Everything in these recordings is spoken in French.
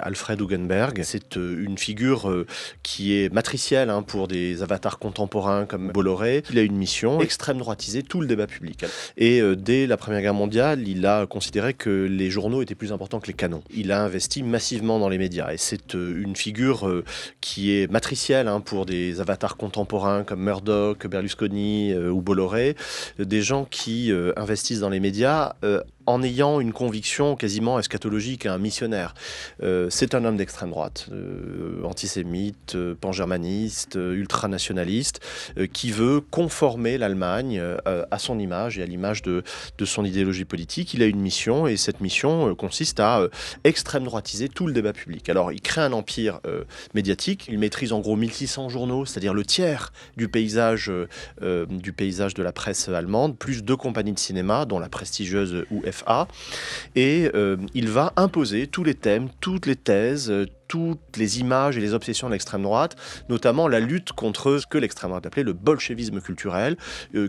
Alfred Hugenberg, c'est une figure qui est matricielle pour des avatars contemporains comme Bolloré. Il a une mission, extrême droitiser tout le débat public. Et dès la Première Guerre mondiale, il a considéré que les journaux étaient plus importants que les canons. Il a investi massivement dans les médias. Et c'est une figure qui est matricielle pour des avatars contemporains comme Murdoch, Berlusconi ou Bolloré. Des gens qui investissent dans les médias en ayant une conviction quasiment eschatologique et un missionnaire. C'est un homme d'extrême droite, antisémite, pan-germaniste, ultranationaliste, qui veut conformer l'Allemagne à son image et à l'image de son idéologie politique. Il a une mission et cette mission consiste à extrême droitiser tout le débat public. Alors il crée un empire médiatique, il maîtrise en gros 1600 journaux, c'est-à-dire le tiers du paysage de la presse allemande, plus 2 compagnies de cinéma, dont la prestigieuse UFA, et il va imposer tous les thèmes, toutes les thèses, toutes les images et les obsessions de l'extrême droite, notamment la lutte contre ce que l'extrême droite appelait le bolchevisme culturel,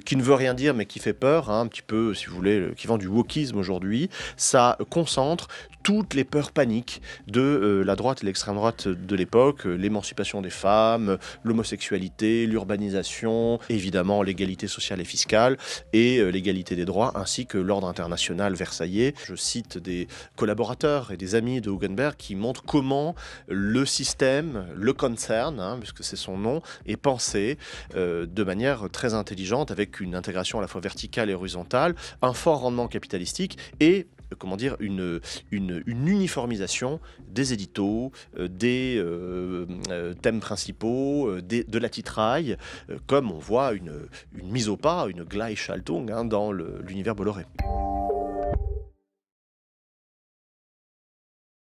qui ne veut rien dire mais qui fait peur, un petit peu, si vous voulez, qui vend du wokisme aujourd'hui. Ça concentre toutes les peurs paniques de la droite et l'extrême droite de l'époque, l'émancipation des femmes, l'homosexualité, l'urbanisation, évidemment l'égalité sociale et fiscale, et l'égalité des droits, ainsi que l'ordre international versaillais. Je cite des collaborateurs et des amis de Hugenberg qui montrent comment le système, le concern, puisque c'est son nom, est pensé de manière très intelligente, avec une intégration à la fois verticale et horizontale, un fort rendement capitalistique et une uniformisation des éditos, des thèmes principaux, de la titraille, comme on voit une mise au pas, une Gleichschaltung dans l'univers Bolloré.